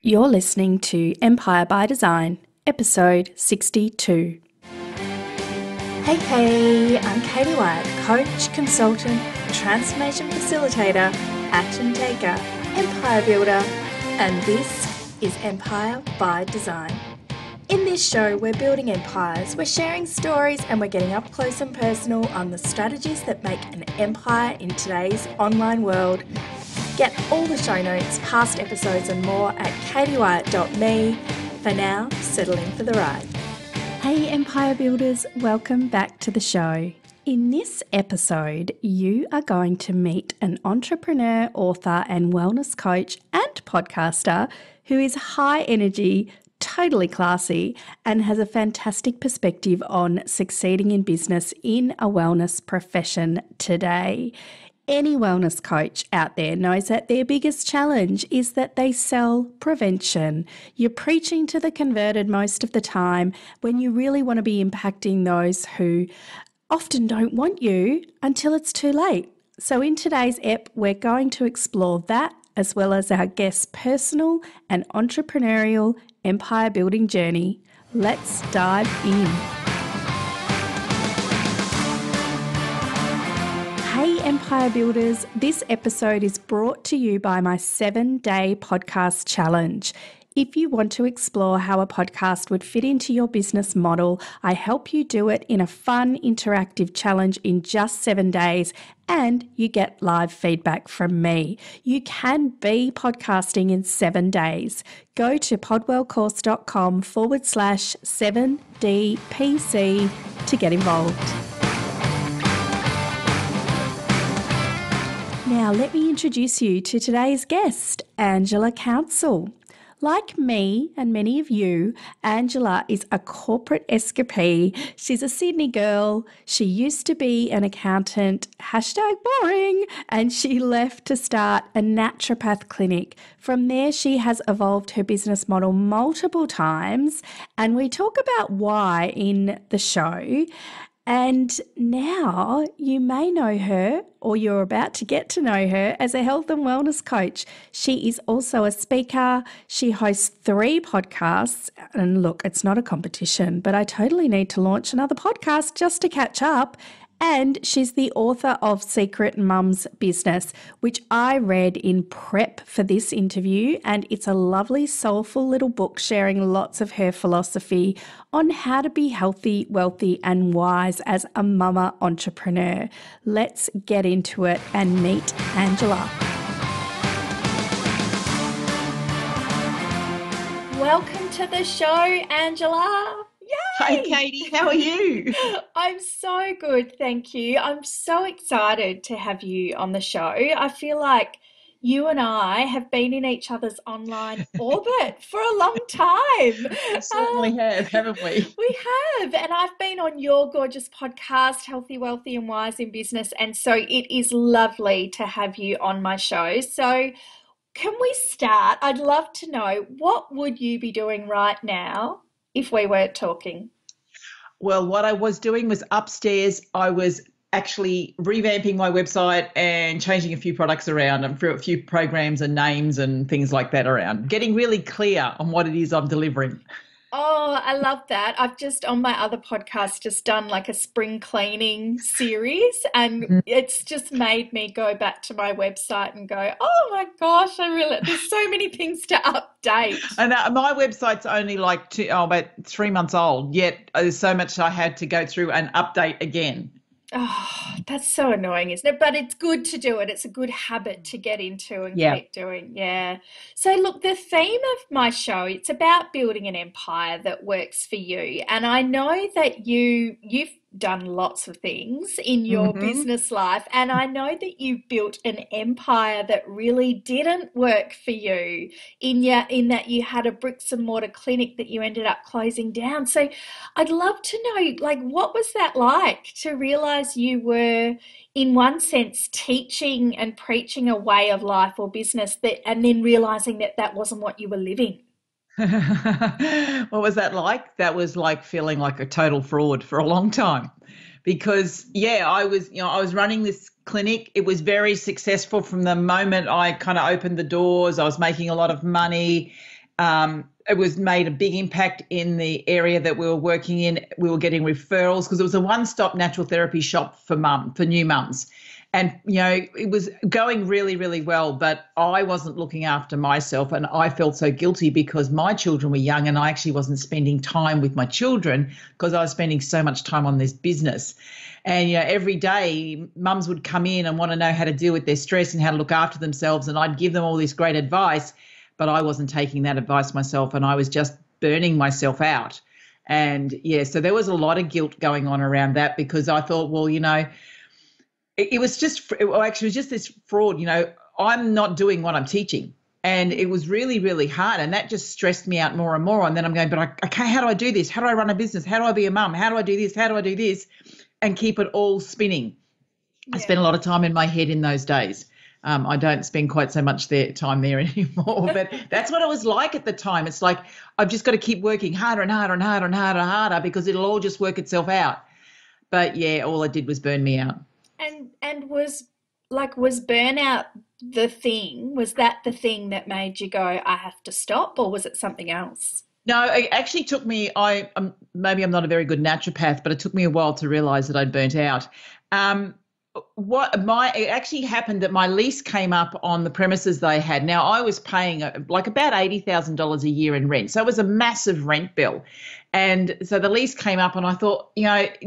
You're listening to Empire by Design, episode 62. Hey, I'm Katie White, coach, consultant, transformation facilitator, action taker, empire builder, and this is Empire by Design. In this show, we're building empires, we're sharing stories, and we're getting up close and personal on the strategies that make an empire in today's online world. Get all the show notes, past episodes and more at katiewyatt.me. For now, settle in for the ride. Hey Empire Builders, welcome back to the show. In this episode, you are going to meet an entrepreneur, author and wellness coach and podcaster who is high energy, totally classy, and has a fantastic perspective on succeeding in business in a wellness profession today. Any wellness coach out there knows that their biggest challenge is that they sell prevention. You're preaching to the converted most of the time when you really want to be impacting those who often don't want you until it's too late. So in today's ep, we're going to explore that as well as our guest's personal and entrepreneurial empire building journey. Let's dive in. Hey Empire Builders, this episode is brought to you by my 7-day podcast challenge. If you want to explore how a podcast would fit into your business model, I help you do it in a fun, interactive challenge in just 7 days, and you get live feedback from me. You can be podcasting in 7 days. Go to podwellcourse.com/7DPC to get involved. Now, let me introduce you to today's guest, Angela Counsel. Like me and many of you, Angela is a corporate escapee. She's a Sydney girl. She used to be an accountant, #boring, and she left to start a naturopath clinic. From there, she has evolved her business model multiple times, and we talk about why in the show. And now you may know her, or you're about to get to know her, as a health and wellness coach. She is also a speaker. She hosts 3 podcasts. And look, it's not a competition, but I totally need to launch another podcast just to catch up. And she's the author of Secret Mum's Business, which I read in prep for this interview. And it's a lovely, soulful little book sharing lots of her philosophy on how to be healthy, wealthy, and wise as a mama entrepreneur. Let's get into it and meet Angela. Welcome to the show, Angela. Yay! Hi, Katie. How are you? I'm so good, thank you. I'm so excited to have you on the show. I feel like you and I have been in each other's online orbit for a long time. We certainly have, haven't we? We have, and I've been on your gorgeous podcast, Healthy, Wealthy and Wise in Business, and so it is lovely to have you on my show. So can we start? I'd love to know, what would you be doing right now if we weren't talking? Well, what I was doing was upstairs. I was actually revamping my website and changing a few products around and a few programs and names and things like that around, getting really clear on what it is I'm delivering. Oh, I love that. I've just, on my other podcast, just done like a spring cleaning series, and it's just made me go back to my website and go, oh my gosh, there's so many things to update. And my website's only like about 3 months old, yet there's so much I had to go through and update again. Oh, that's so annoying, isn't it? But it's good to do it. It's a good habit to get into and keep doing. Yeah. So look, the theme of my show, it's about building an empire that works for you. And I know that you've done lots of things in your business life, and I know that you built an empire that really didn't work for you in that you had a bricks and mortar clinic that you ended up closing down. So I'd love to know, like, what was that like to realize you were, in one sense, teaching and preaching a way of life or business and then realizing that wasn't what you were living? What was that like? That was like feeling like a total fraud for a long time, because I was running this clinic. It was very successful from the moment I kind of opened the doors. I was making a lot of money, It was made a big impact in the area that we were working in. We were getting referrals because it was a one-stop natural therapy shop for new mums. And, it was going really, really well, but I wasn't looking after myself, and I felt so guilty because my children were young and I actually wasn't spending time with my children because I was spending so much time on this business. And, every day mums would come in and want to know how to deal with their stress and how to look after themselves, and I'd give them all this great advice, but I wasn't taking that advice myself, and I was just burning myself out. And, so there was a lot of guilt going on around that because I thought, well, it was just, well, actually, it was just this fraud. I'm not doing what I'm teaching. And it was really, really hard. And that just stressed me out more and more. And then I'm going, but okay, how do I do this? How do I run a business? How do I be a mum? How do I do this? How do I do this? And keep it all spinning. Yeah. I spent a lot of time in my head in those days. I don't spend quite so much time there anymore, but that's what it was like at the time. It's like, I've just got to keep working harder and harder and harder and harder and harder because it'll all just work itself out. But all it did was burn me out. And was burnout the thing? Was that the thing that made you go, I have to stop, or was it something else? No, it actually took me, maybe I'm not a very good naturopath, but it took me a while to realize that I'd burnt out. It actually happened that my lease came up on the premises they had. Now, I was paying like about $80,000 a year in rent. So it was a massive rent bill. And so the lease came up and I thought,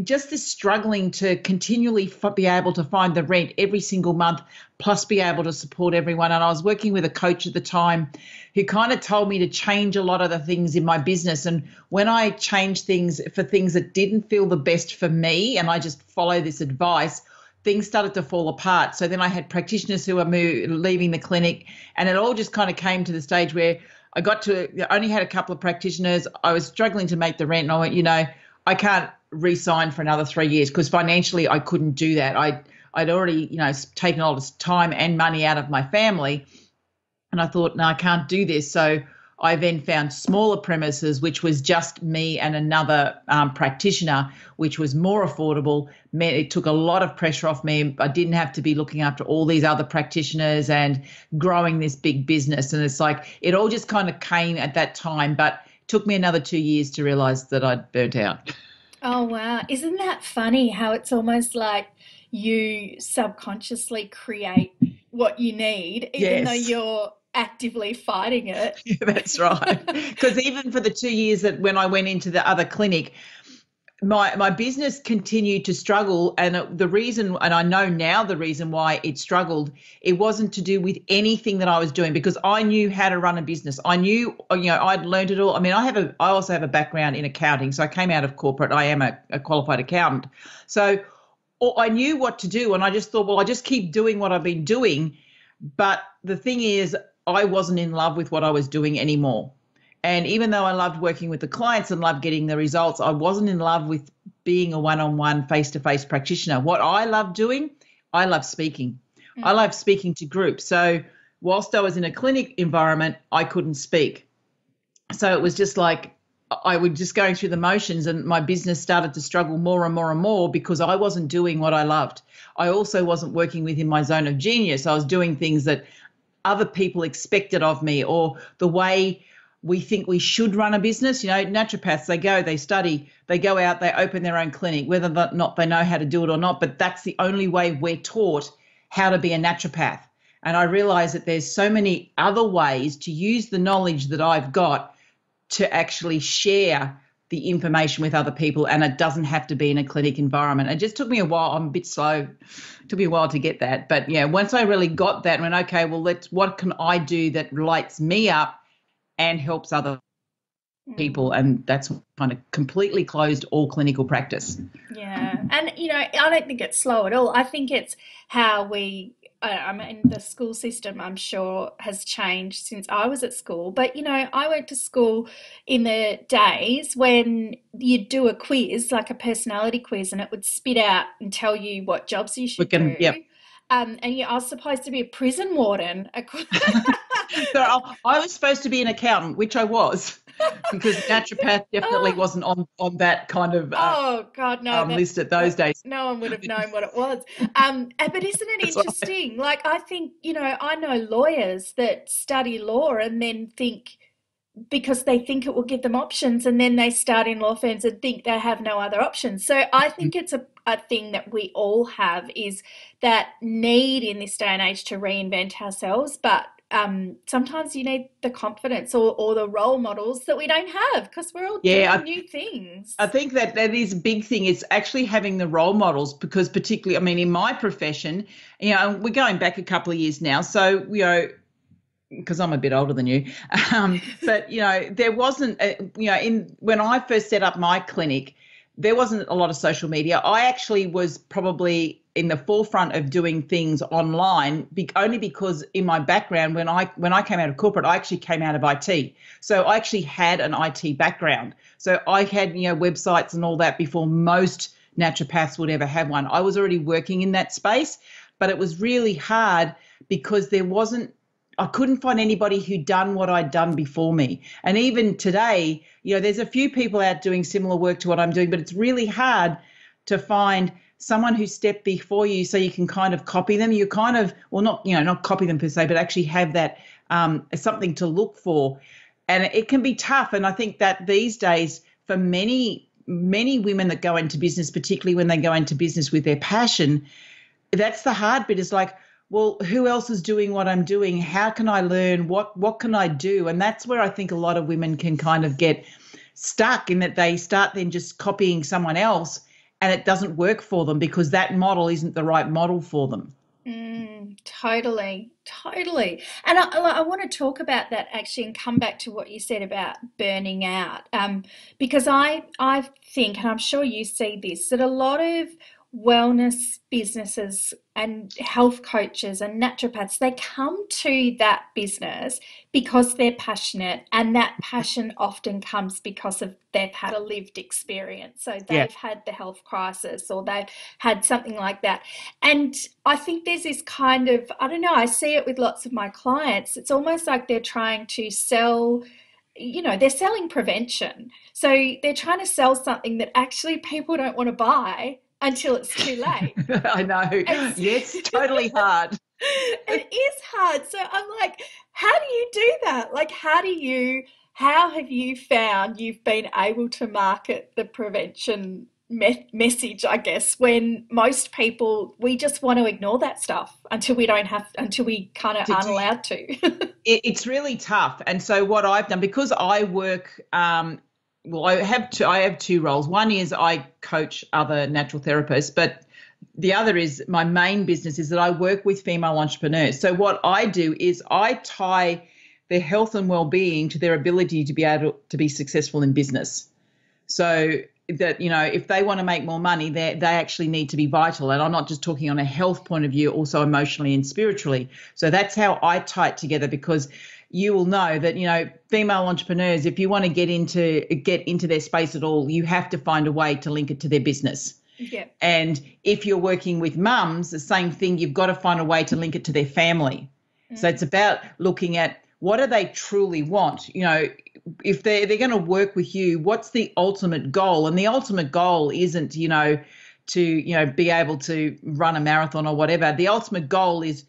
just this struggling to continually be able to find the rent every single month, plus be able to support everyone. And I was working with a coach at the time who kind of told me to change a lot of the things in my business. And when I changed things for things that didn't feel the best for me, and I just follow this advice, things started to fall apart. So then I had practitioners who were leaving the clinic, and it all just kind of came to the stage where I only had a couple of practitioners. I was struggling to make the rent, and I went, I can't re-sign for another 3 years because financially I couldn't do that. I'd already, taken all this time and money out of my family, and I thought, no, I can't do this. So I then found smaller premises, which was just me and another practitioner, which was more affordable. It took a lot of pressure off me. I didn't have to be looking after all these other practitioners and growing this big business. And it's like it all just kind of came at that time, but it took me another 2 years to realize that I'd burnt out. Oh, wow. Isn't that funny how it's almost like you subconsciously create what you need, even though you're actively fighting it? Yeah, that's right. Because even for the 2 years that when I went into the other clinic, my business continued to struggle. And the reason, and I know now the reason why it struggled, it wasn't to do with anything that I was doing because I knew how to run a business. I knew, I'd learned it all. I mean, I also have a background in accounting. So I came out of corporate. I am a qualified accountant. So I knew what to do. And I just thought, well, I just keep doing what I've been doing. But the thing is, I wasn't in love with what I was doing anymore. And even though I loved working with the clients and loved getting the results, I wasn't in love with being a one-on-one, face-to-face practitioner. What I love doing, I love speaking. I love speaking to groups. So whilst I was in a clinic environment, I couldn't speak. So it was just like I was just going through the motions, and my business started to struggle more and more and more because I wasn't doing what I loved. I also wasn't working within my zone of genius. I was doing things that other people expected of me, or the way we think we should run a business. Naturopaths, they study, they go out, they open their own clinic, whether or not they know how to do it or not, but that's the only way we're taught how to be a naturopath. And I realize that there's so many other ways to use the knowledge that I've got to actually share the information with other people, and it doesn't have to be in a clinic environment. It just took me a while. I'm a bit slow. It took me a while to get that. But once I really got that, I went, okay, well, what can I do that lights me up and helps other people? And that's kind of completely closed all clinical practice. Yeah. And, I don't think it's slow at all. I think it's how I mean, the school system, I'm sure, has changed since I was at school. But, I went to school in the days when you'd do a quiz, like a personality quiz, and it would spit out and tell you what jobs you should do. Yep. And I was supposed to be a prison warden. So I was supposed to be an accountant, which I was, because naturopath definitely wasn't on that kind of list at those days. No one would have known what it was. But isn't it interesting? Right. Like, I think, I know lawyers that study law and then think because they think it will give them options, and then they start in law firms and think they have no other options. So I think it's a thing that we all have, is that need in this day and age to reinvent ourselves. But sometimes you need the confidence or the role models that we don't have, because we're all Yeah, doing new things. I think that that is a big thing. It's actually having the role models, because particularly, I mean, in my profession, we're going back a couple of years now. So, because I'm a bit older than you, but there wasn't, in when I first set up my clinic, there wasn't a lot of social media. I actually was probably in the forefront of doing things online, only because in my background, when I came out of corporate, I actually came out of IT, so I actually had an IT background. So I had websites and all that before most naturopaths would ever have one. I was already working in that space, but it was really hard because I couldn't find anybody who'd done what I'd done before me. And even today, there's a few people out doing similar work to what I'm doing, but it's really hard to find someone who stepped before you so you can kind of copy them. You kind of, well, not copy them per se, but actually have that something to look for. And it can be tough. And I think that these days, for many, many women that go into business, particularly when they go into business with their passion, that's the hard bit, is like, well, who else is doing what I'm doing? How can I learn? What can I do? And that's where I think a lot of women can kind of get stuck, in that they start then just copying someone else, and it doesn't work for them because that model isn't the right model for them. Totally, totally. And I want to talk about that actually, and come back to what you said about burning out. Because I think, and I'm sure you see this, that a lot of wellness businesses and health coaches and naturopaths, they come to that business because they're passionate, and that passion often comes because of they've had a lived experience. So Yeah. they've had the health crisis, or they've had something like that. And I think there's this kind of, I don't know, I see it with lots of my clients. It's almost like they're trying to sell, they're selling prevention. So they're trying to sell something that actually people don't want to buy until it's too late. I know. It's, Yes, totally hard. it is hard. So I'm like, how do you do that? Like, how have you found you've been able to market the prevention message, I guess, when most people, we just want to ignore that stuff until we kind of To aren't do allowed to. It's really tough. And so what I've done, because I work, well, I have two roles. One is I coach other natural therapists, but the other is my main business is that I work with female entrepreneurs. So what I do is I tie their health and well-being to their ability to be able to be successful in business. So that, if they want to make more money, they actually need to be vital. And I'm not just talking on a health point of view, also emotionally and spiritually. So that's how I tie it together, because you will know that, female entrepreneurs, if you want to get into their space at all, you have to find a way to link it to their business. Yeah. And if you're working with mums, the same thing, you've got to find a way to link it to their family. So it's about looking at what do they truly want? If they're going to work with you, what's the ultimate goal? And the ultimate goal isn't, to, be able to run a marathon or whatever. The ultimate goal is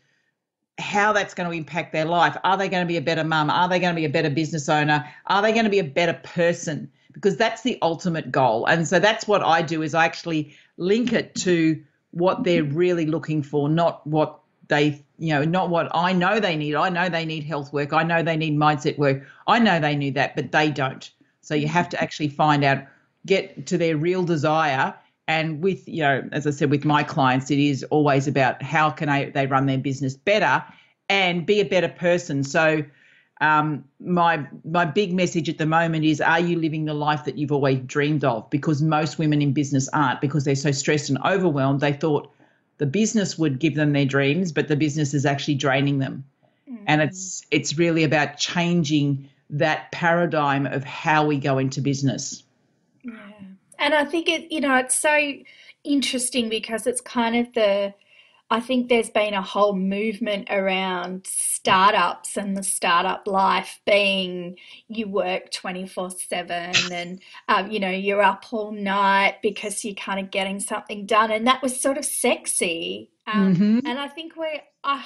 how that's going to impact their life. Are they going to be a better mum? Are they going to be a better business owner? Are they going to be a better person? Because that's the ultimate goal. And so that's what I do, is I actually link it to what they're really looking for, not what not what I know they need. I know they need health work. I know they need mindset work. I know they need that, but they don't. So you have to actually find out, get to their real desire. And with, as I said, with my clients, it is always about how can they run their business better and be a better person. So my big message at the moment is, are you living the life that you've always dreamed of? Because most women in business aren't, because they're so stressed and overwhelmed. They thought the business would give them their dreams, but the business is actually draining them. And it's really about changing that paradigm of how we go into business. Yeah. And I think it's so interesting, because it's kind of I think there's been a whole movement around startups and the startup life being, you work 24/7, and you're up all night because you're kind of getting something done, and that was sort of sexy. Mm-hmm. And I think I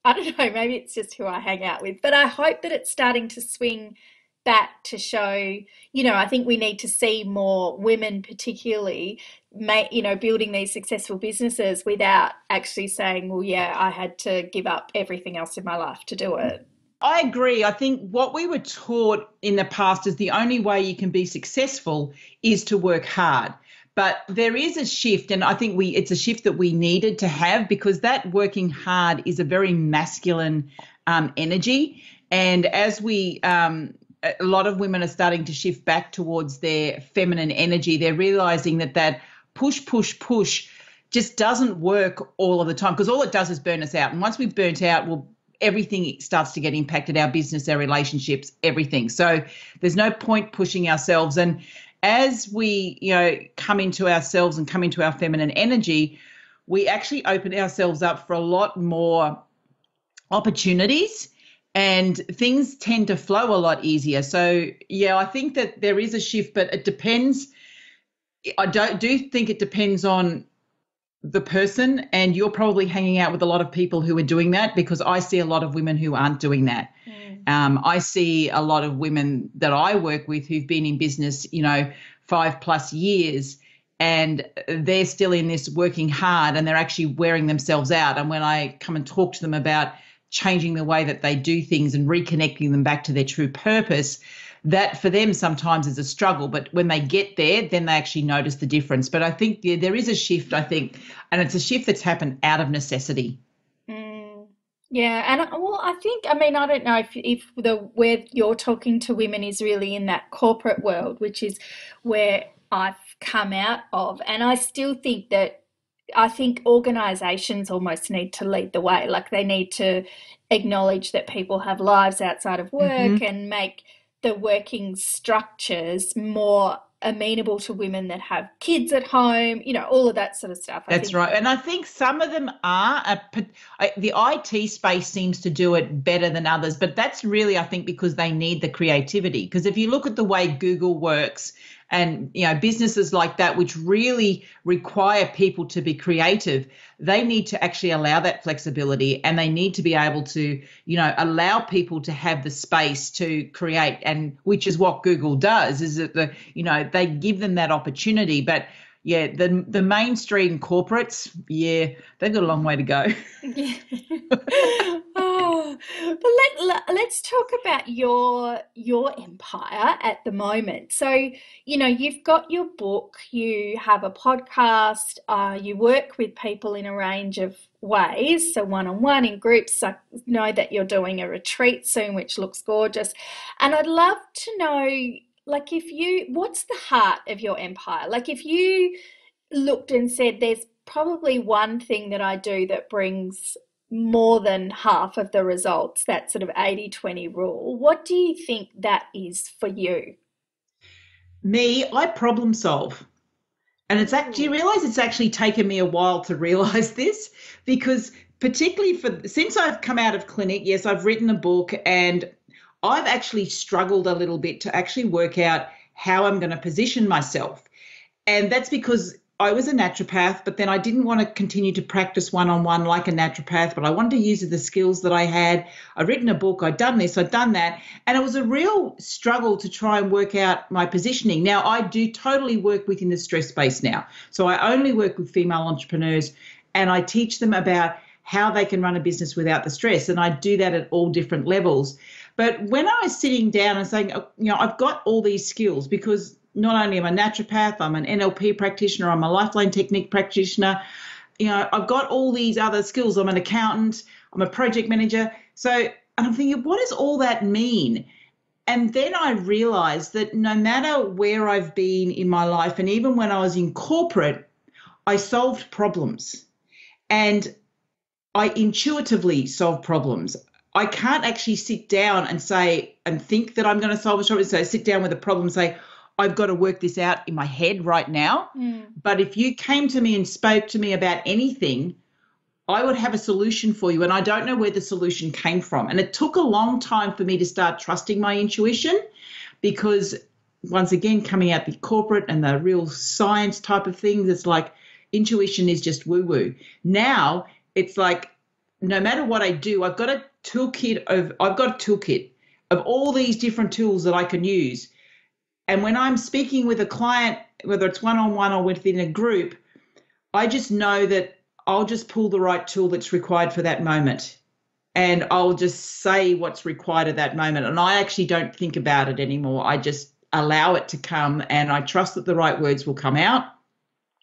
don't know, maybe it's just who I hang out with, but I hope that it's starting to swing that to show, I think we need to see more women particularly building these successful businesses without actually saying, well, yeah, I had to give up everything else in my life to do it. I agree. I think what we were taught in the past is the only way you can be successful is to work hard. But there is a shift, and I think it's a shift that we needed to have, because that working hard is a very masculine energy. And as a lot of women are starting to shift back towards their feminine energy, they're realizing that push, push, push just doesn't work all of the time, because all it does is burn us out. And once we've burnt out, everything starts to get impacted, our business, our relationships, everything. So there's no point pushing ourselves. And as we, come into ourselves and come into our feminine energy, we actually open ourselves up for a lot more opportunities, and things tend to flow a lot easier. So, yeah, I think that there is a shift, but it depends. I do think it depends on the person, and you're probably hanging out with a lot of people who are doing that, because I see a lot of women who aren't doing that. I see a lot of women that I work with who've been in business, 5+ years, and they're still in this working hard, and they're actually wearing themselves out. And when I come and talk to them about changing the way that they do things and reconnecting them back to their true purpose, that for them sometimes is a struggle, but when they get there, then they actually notice the difference. But I think there is a shift, and it's a shift that's happened out of necessity. Yeah, and I think, I don't know if where you're talking to women is really in that corporate world, which is where I've come out of, and I still think that I think organizations almost need to lead the way. Like, they need to acknowledge that people have lives outside of work and make the working structures more amenable to women that have kids at home, all of that sort of stuff. That's right. And I think some of them are. The IT space seems to do it better than others, but that's really, I think, because they need the creativity. Because if you look at the way Google works, and businesses like that, which really require people to be creative, they need to actually allow that flexibility, and they need to be able to allow people to have the space to create, and which is what Google does, is that they give them that opportunity. But yeah, the mainstream corporates, they've got a long way to go. Yeah. Oh, but let's talk about your empire at the moment. So, you've got your book, you have a podcast, you work with people in a range of ways, so one-on-one, in groups. I know that you're doing a retreat soon, which looks gorgeous. And I'd love to know, like, what's the heart of your empire? Like, if you looked and said, there's probably one thing that I do that brings more than half of the results, that sort of 80-20 rule, what do you think that is for you? Me, I problem solve. And do you realize it's actually taken me a while to realize this? Because particularly since I've come out of clinic, yes, I've written a book, and I've actually struggled a little bit to actually work out how I'm going to position myself. And that's because I was a naturopath, but then I didn't want to continue to practice one-on-one like a naturopath, but I wanted to use the skills that I had. I'd written a book, I'd done this, I'd done that, and it was a real struggle to try and work out my positioning. Now, I do totally work within the stress space now. So I only work with female entrepreneurs, and I teach them about how they can run a business without the stress, and I do that at all different levels. But when I was sitting down and saying, I've got all these skills, because not only am I a naturopath, I'm an NLP practitioner, I'm a lifeline technique practitioner, I've got all these other skills. I'm an accountant, I'm a project manager. And I'm thinking, what does all that mean? And then I realized that no matter where I've been in my life, and even when I was in corporate, I solved problems, and I intuitively solve problems. I can't actually sit down and say and think that I'm going to solve a problem. So sit down with a problem and say, I've got to work this out in my head right now. But if you came to me and spoke to me about anything, I would have a solution for you. And I don't know where the solution came from. And it took a long time for me to start trusting my intuition, because once again, coming out the corporate and the real science type of things, it's like intuition is just woo-woo. Now it's like, no matter what I do, I've got a toolkit. of all these different tools that I can use. And when I'm speaking with a client, whether it's one-on-one or within a group, I just know that I'll just pull the right tool that's required for that moment. And I'll just say what's required at that moment. And I actually don't think about it anymore. I just allow it to come, and I trust that the right words will come out.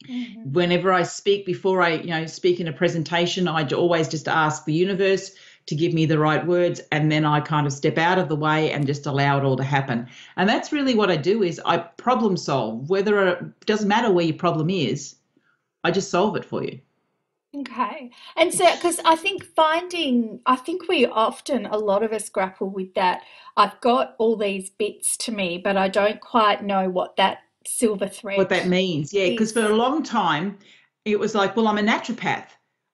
Mm-hmm. Whenever I speak, before I speak in a presentation, I always just ask the universe to give me the right words, and then I kind of step out of the way and just allow it all to happen. And that's really what I do, is I problem solve. Whether it doesn't matter where your problem is, I just solve it for you. Okay. And so, because I think we often, a lot of us grapple with that. I've got all these bits to me, but I don't quite know what that silver thread what that means. Yeah, because for a long time, it was like, well, I'm a naturopath,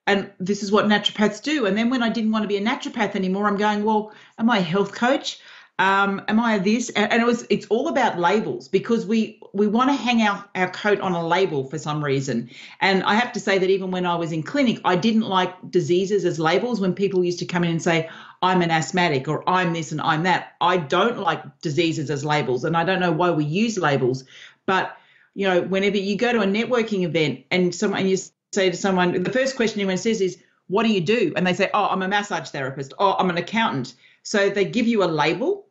and this is what naturopaths do. And then when I didn't want to be a naturopath anymore, I'm going, well, am I a health coach? Am I this? And it's all about labels, because we want to hang our coat on a label for some reason. And I have to say that even when I was in clinic, I didn't like diseases as labels. When people used to come in and say, I'm an asthmatic, or I'm this and I'm that, I don't like diseases as labels. And I don't know why we use labels. But, whenever you go to a networking event and you say to someone, the first question anyone says is, what do you do? And they say, oh, I'm a massage therapist. Oh, I'm an accountant. So they give you a label.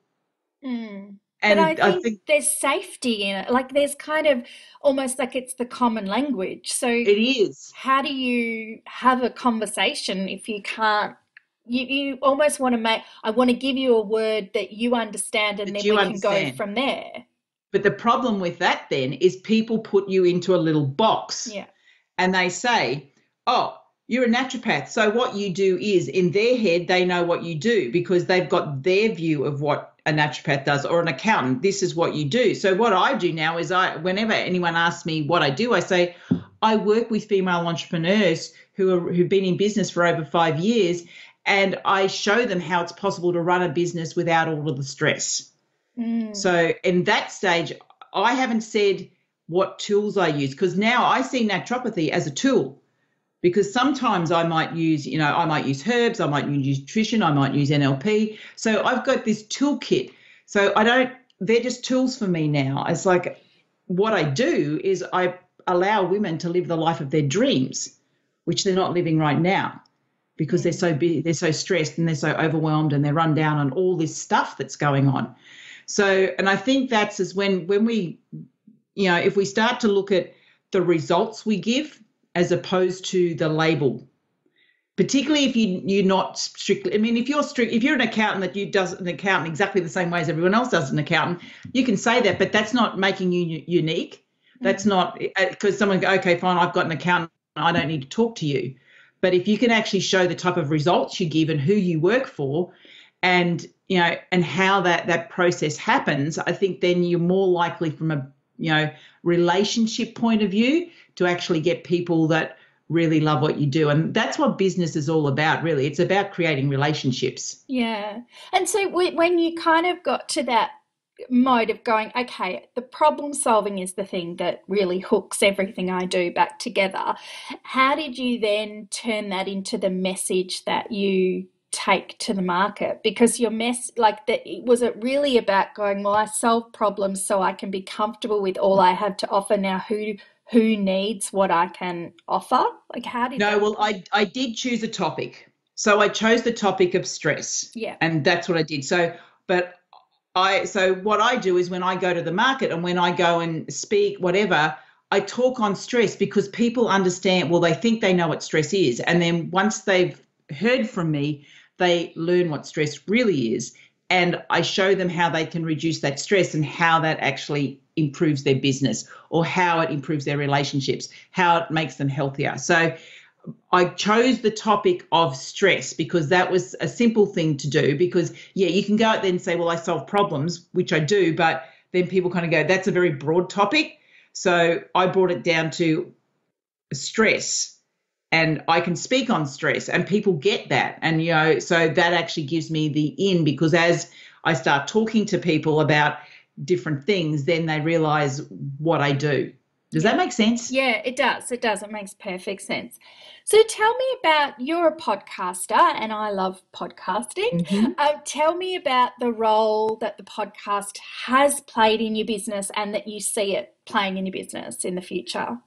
Mm. And but I think there's safety in it. Like, there's kind of almost like it's the common language. So it is. How do you have a conversation if you can't? You almost want to I want to give you a word that you understand, and then we can go from there. But the problem with that then is people put you into a little box. Yeah. And they say, oh, you're a naturopath. So what you do is, in their head, they know what you do because they've got their view of what a naturopath does, or an accountant. This is what you do. So what I do now is whenever anyone asks me what I do, I say, I work with female entrepreneurs who've been in business for over 5 years, and I show them how it's possible to run a business without all of the stress. Mm. So in that stage, I haven't said what tools I use, because now I see naturopathy as a tool. Because sometimes I might use herbs, I might use nutrition, I might use NLP. So I've got this toolkit. So they're just tools for me now. It's like, what I do is I allow women to live the life of their dreams, which they're not living right now, because they're so busy, they're so stressed, and they're so overwhelmed, and they're run down on all this stuff that's going on. So, and I think that's when we, if we start to look at the results we give, as opposed to the label, particularly if you're not strictly, if you're an accountant that does an accountant exactly the same way as everyone else does an accountant, you can say that, but that's not making you unique. That's not, because someone go, okay, fine, I've got an accountant, I don't need to talk to you. But if you can actually show the type of results you give and who you work for, and and how that process happens, I think then you're more likely from a relationship point of view to actually get people that really love what you do. And that's what business is all about, really. It's about creating relationships. Yeah. And so when you kind of got to that mode of going, okay, the problem solving is the thing that really hooks everything I do back together, how did you then turn that into the message that you take to the market? Because your was it really about going, well, I solve problems so I can be comfortable with all I have to offer now? Who needs what I can offer? Like, how did I did choose a topic. So I chose the topic of stress. Yeah. And that's what I did. So what I do is, when I go to the market and when I go and speak, whatever, I talk on stress, because people understand, well, they think they know what stress is. And then once they've heard from me, they learn what stress really is. And I show them how they can reduce that stress and how that actually improves their business, or how it improves their relationships, how it makes them healthier. So I chose the topic of stress because that was a simple thing to do, because, you can go out there and say, well, I solve problems, which I do, but then people kind of go, that's a very broad topic. So I brought it down to stress, and I can speak on stress, and people get that. And, so that actually gives me the in, because as I start talking to people about different things, then they realize what I do. Does that make sense? Yeah, it does. It does. It makes perfect sense. So tell me about, you're a podcaster and I love podcasting. Mm-hmm. Tell me about the role that the podcast has played in your business and that you see it playing in your business in the future.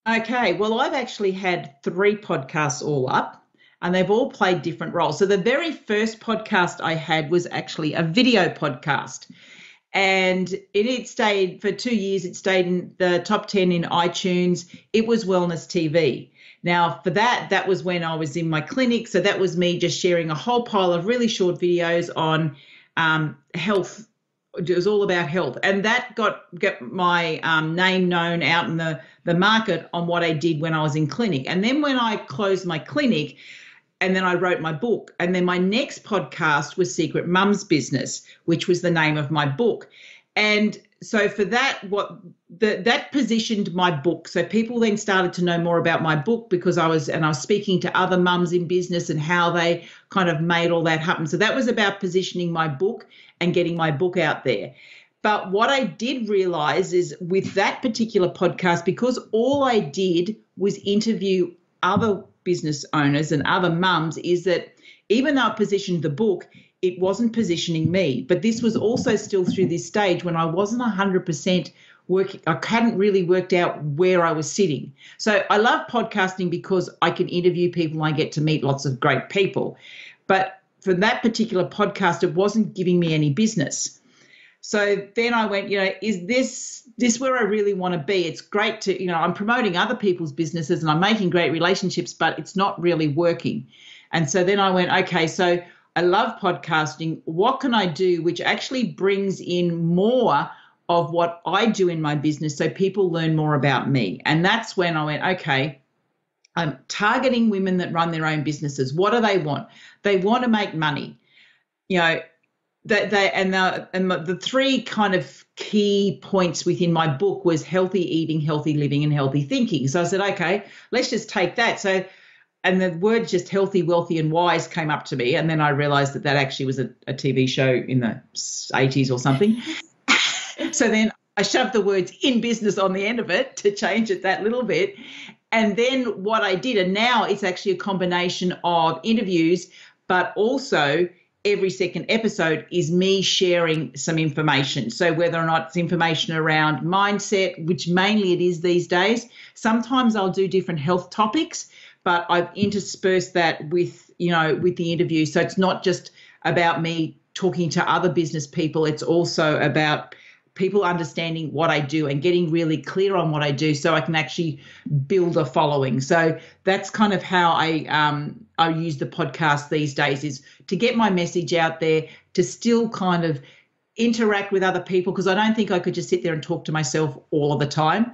Okay, well, I've actually had 3 podcasts all up, and they've all played different roles. So the very first podcast I had was actually a video podcast, and it stayed for 2 years. It stayed in the top 10 in iTunes. It was Wellness TV. Now, for that was when I was in my clinic. So that was me just sharing a whole pile of really short videos on health. It was all about health, and that got my name known out in the market on what I did when I was in clinic. And then when I closed my clinic, and then I wrote my book, and then my next podcast was Secret Mum's Business, which was the name of my book. And so for that, that positioned my book. So people then started to know more about my book because I was speaking to other mums in business and how they kind of made all that happen. So that was about positioning my book and getting my book out there. But what I did realize is with that particular podcast, because all I did was interview other business owners and other mums, is that even though I positioned the book, it wasn't positioning me. But this was also still through this stage when I wasn't 100% working. I hadn't really worked out where I was sitting. So I love podcasting because I can interview people and I get to meet lots of great people. But for that particular podcast, it wasn't giving me any business. So then I went, is this where I really want to be? It's great to, I'm promoting other people's businesses and I'm making great relationships, but it's not really working. And so then I went, okay, so I love podcasting. What can I do which actually brings in more of what I do in my business so people learn more about me? And that's when I went, okay, I'm targeting women that run their own businesses. What do they want? They want to make money. The 3 kind of key points within my book was healthy eating, healthy living, and healthy thinking. So I said, okay, let's just take that. So, and the word just healthy, wealthy, and wise came up to me. And then I realized that actually was a TV show in the 80s or something. So then I shoved the words in business on the end of it to change it that little bit. And then what I did, and now it's actually a combination of interviews, but also every second episode is me sharing some information. So whether or not it's information around mindset, which mainly it is these days, sometimes I'll do different health topics, but I've interspersed that with the interview. So it's not just about me talking to other business people. It's also about people understanding what I do and getting really clear on what I do so I can actually build a following. So that's kind of how I use the podcast these days, is to get my message out there, to still kind of interact with other people, because I don't think I could just sit there and talk to myself all of the time.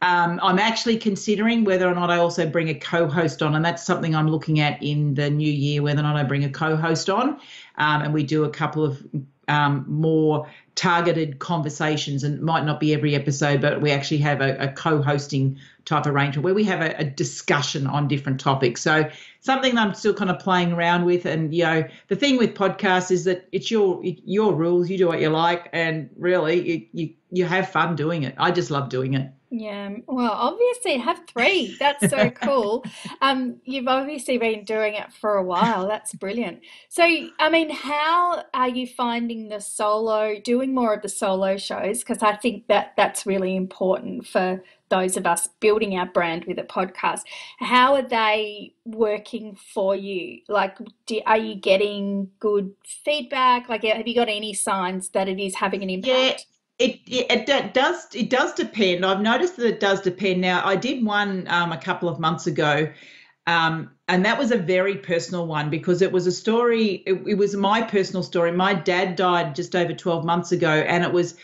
I'm actually considering whether or not I also bring a co-host on, and that's something I'm looking at in the new year, whether or not I bring a co-host on, and we do a couple of more targeted conversations, and it might not be every episode, but we actually have a co-hosting type arrangement where we have a discussion on different topics. So something that I'm still kind of playing around with. And, the thing with podcasts is that it's your rules. You do what you like, and really you have fun doing it. I just love doing it. Yeah, well, obviously have 3. That's so cool. You've obviously been doing it for a while. That's brilliant. So, I mean, how are you finding doing more of the solo shows? Because I think that's really important for those of us building our brand with a podcast. How are they working for you? Like, are you getting good feedback? Like, have you got any signs that it is having an impact? Yeah. It does depend. I've noticed that it does depend. Now, I did one a couple of months ago, and that was a very personal one because it was a story. It was my personal story. My dad died just over 12 months ago, and it was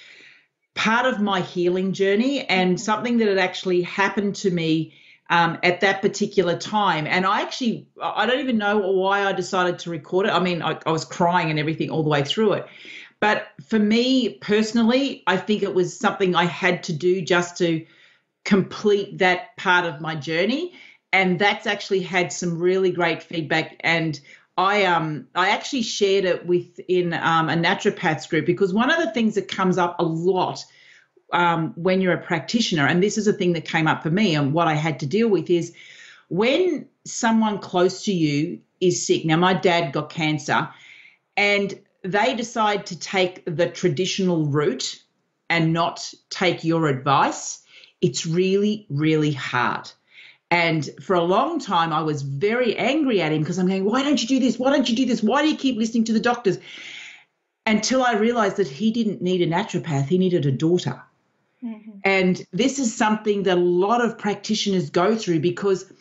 part of my healing journey and something that had actually happened to me at that particular time. And I don't even know why I decided to record it. I mean, I was crying and everything all the way through it. But for me personally, I think it was something I had to do just to complete that part of my journey. And that's actually had some really great feedback. And I actually shared it within a naturopaths group, because one of the things that comes up a lot when you're a practitioner, and this is a thing that came up for me and what I had to deal with, is when someone close to you is sick. Now, my dad got cancer, and they decide to take the traditional route and not take your advice. It's really, really hard. And for a long time, I was very angry at him because I'm going, why don't you do this? Why don't you do this? Why do you keep listening to the doctors? Until I realized that he didn't need a naturopath. He needed a daughter. Mm-hmm. And this is something that a lot of practitioners go through because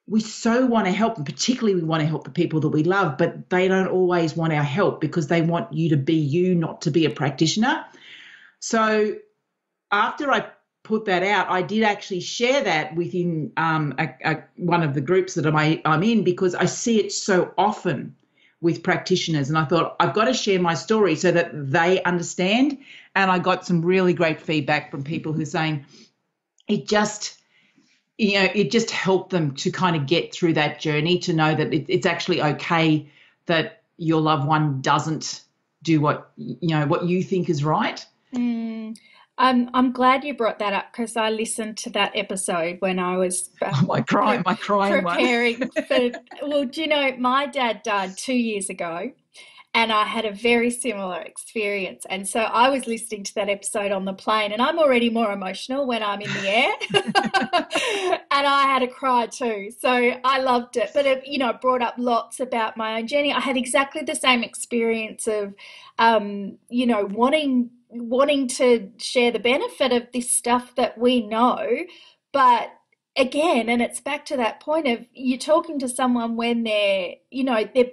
we so want to help, and particularly we want to help the people that we love, but they don't always want our help because they want you to be you, not to be a practitioner. So after I put that out, I did actually share that within one of the groups that I'm in, because I see it so often with practitioners, and I thought I've got to share my story so that they understand. And I got some really great feedback from people who are saying it just helped them to kind of get through that journey, to know that it's actually okay that your loved one doesn't do what you think is right. I'm glad you brought that up, because I listened to that episode when I was my crying preparing one. for. Well, do you know, my dad died 2 years ago, and I had a very similar experience. And so I was listening to that episode on the plane, and I'm already more emotional when I'm in the air. And I had a cry too. So I loved it. But it brought up lots about my own journey. I had exactly the same experience of, wanting to share the benefit of this stuff that we know. But again, and it's back to that point of you're talking to someone when they're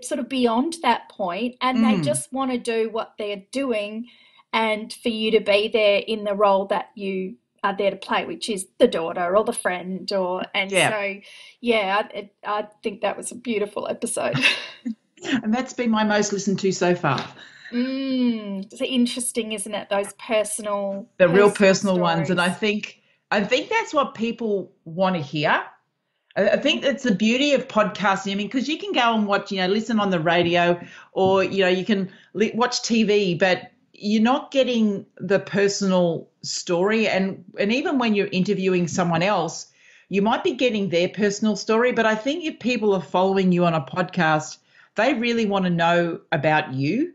sort of beyond that point, and they just want to do what they're doing, and for you to be there in the role that you are there to play, which is the daughter or the friend, So I think that was a beautiful episode. And that's been my most listened to so far. It's interesting, isn't it? Those real personal stories. ones. And I think that's what people want to hear. I think that's the beauty of podcasting. I mean, because you can go and watch, listen on the radio, or, you can watch TV, but you're not getting the personal story. And even when you're interviewing someone else, you might be getting their personal story. But I think if people are following you on a podcast, they really want to know about you.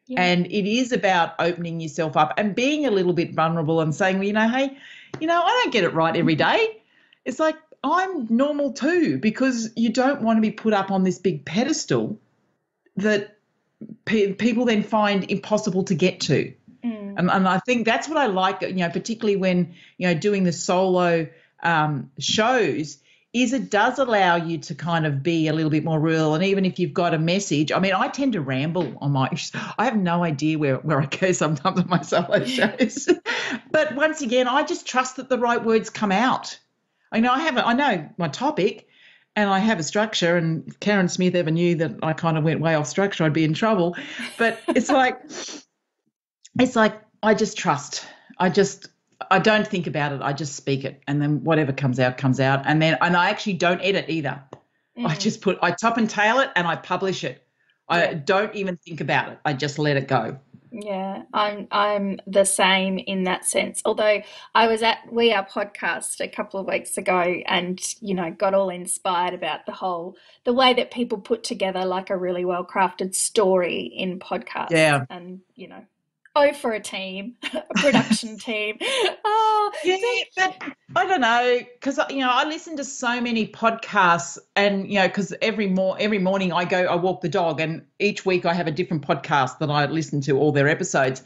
Yeah. And it is about opening yourself up and being a little bit vulnerable and saying, hey, I don't get it right every day. It's like, I'm normal too, because you don't want to be put up on this big pedestal that people then find impossible to get to. And I think that's what I like, particularly when, doing the solo shows, is it does allow you to kind of be a little bit more real. And even if you've got a message, I mean, I tend to ramble on I have no idea where I go sometimes on my solo shows. But once again, I just trust that the right words come out. I know my topic, and I have a structure, and if Karen Smith ever knew that I kind of went way off structure, I'd be in trouble. But it's like I just trust. I don't think about it. I just speak it, and then whatever comes out comes out. And I actually don't edit either. I top and tail it, and I publish it. I don't even think about it. I just let it go. Yeah, I'm the same in that sense. Although I was at We Are podcast a couple of weeks ago, and got all inspired about the way that people put together like a really well crafted story in podcasts. Yeah, and for a team, a production team. Oh, yeah, but I don't know, because I listen to so many podcasts, and because every morning I walk the dog, and each week I have a different podcast that I listen to all their episodes.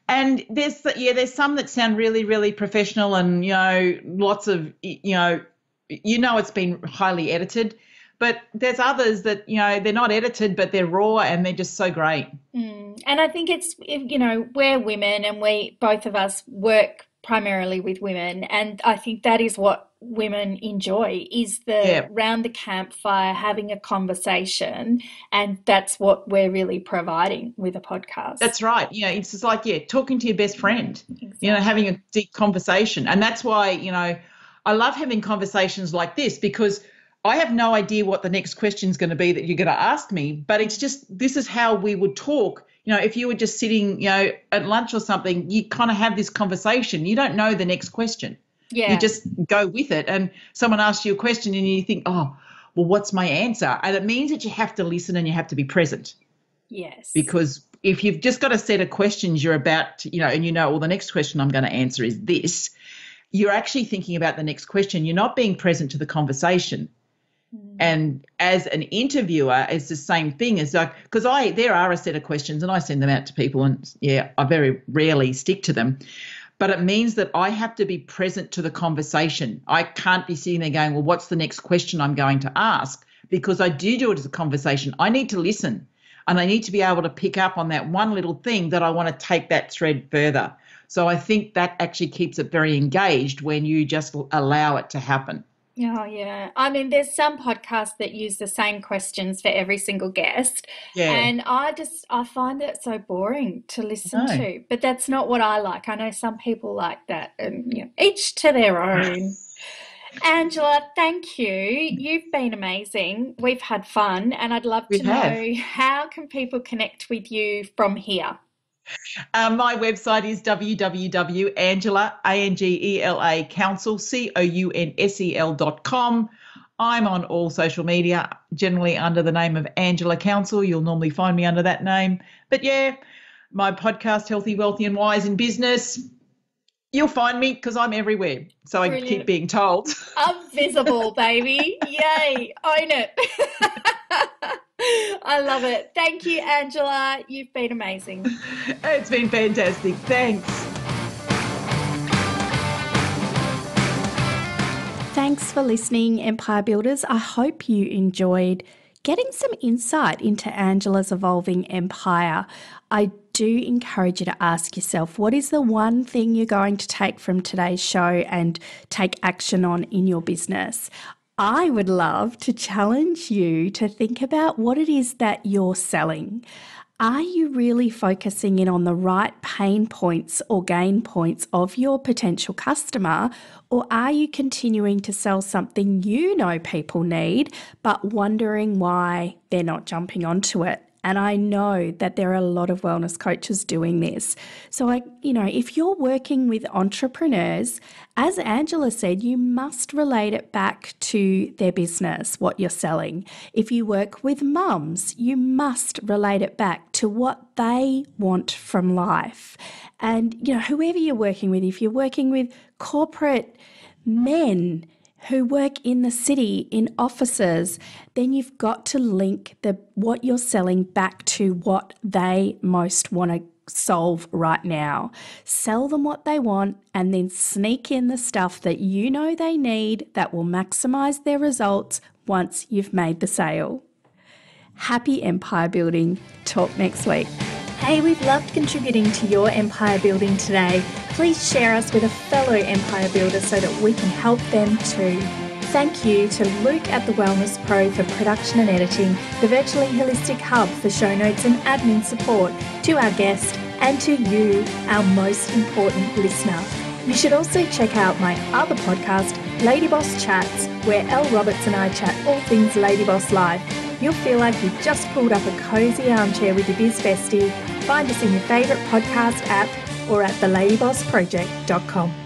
And there's some that sound really, really professional, and lots of it's been highly edited. But there's others that, they're not edited, but they're raw, and they're just so great. And I think it's, we're women, and both of us work primarily with women. And I think that is what women enjoy, is round the campfire, having a conversation. And that's what we're really providing with a podcast. That's right. It's just like, talking to your best friend, exactly. Having a deep conversation. And that's why, I love having conversations like this, because I have no idea what the next question is going to be that you're going to ask me, but it's just, this is how we would talk if you were just sitting, at lunch or something, you kind of have this conversation. You don't know the next question. Yeah. You just go with it. And someone asks you a question and you think, oh, well, what's my answer? And it means that you have to listen and you have to be present. Yes. Because if you've just got a set of questions you're about to, and well, the next question I'm going to answer is this, you're actually thinking about the next question. You're not being present to the conversation. And as an interviewer, it's the same thing as because there are a set of questions and I send them out to people and I very rarely stick to them. But it means that I have to be present to the conversation. I can't be sitting there going, well, what's the next question I'm going to ask? Because I do it as a conversation. I need to listen and I need to be able to pick up on that one little thing that I want to take that thread further. So I think that actually keeps it very engaged when you just allow it to happen. Oh, yeah. I mean, there's some podcasts that use the same questions for every single guest. Yeah. And I find that so boring to listen to. But that's not what I like. I know some people like that, and each to their own. Angela, thank you. You've been amazing. We've had fun, and I'd love to know, how can people connect with you from here? My website is www.angela, Angela Counsel, COUNSEL.com. I'm on all social media, generally under the name of Angela Counsel. You'll normally find me under that name. But my podcast, Healthy, Wealthy and Wise in Business, you'll find me because I'm everywhere. So Brilliant. I keep being told. I'm visible, baby. Yay. Own it. I love it. Thank you, Angela. You've been amazing. It's been fantastic. Thanks. Thanks for listening, Empire Builders. I hope you enjoyed getting some insight into Angela's evolving empire. I do encourage you to ask yourself, what is the one thing you're going to take from today's show and take action on in your business? I would love to challenge you to think about what it is that you're selling. Are you really focusing in on the right pain points or gain points of your potential customer, or are you continuing to sell something you know people need but wondering why they're not jumping onto it? And I know that there are a lot of wellness coaches doing this. So, if you're working with entrepreneurs, as Angela said, you must relate it back to their business, what you're selling. If you work with mums, you must relate it back to what they want from life. And, whoever you're working with, if you're working with corporate men who work in the city, in offices, then you've got to link what you're selling back to what they most want to solve right now. Sell them what they want and then sneak in the stuff that you know they need that will maximize their results once you've made the sale. Happy empire building. Talk next week. Hey, we've loved contributing to your empire building today. Please share us with a fellow empire builder so that we can help them too. Thank you to Luke at The Wellness Pro for production and editing, the Virtually Holistic Hub for show notes and admin support, to our guest, and to you, our most important listener. You should also check out my other podcast, Lady Boss Chats, where Elle Roberts and I chat all things Lady Boss life. You'll feel like you've just pulled up a cozy armchair with your biz bestie. Find us in your favourite podcast app or at theladybossproject.com.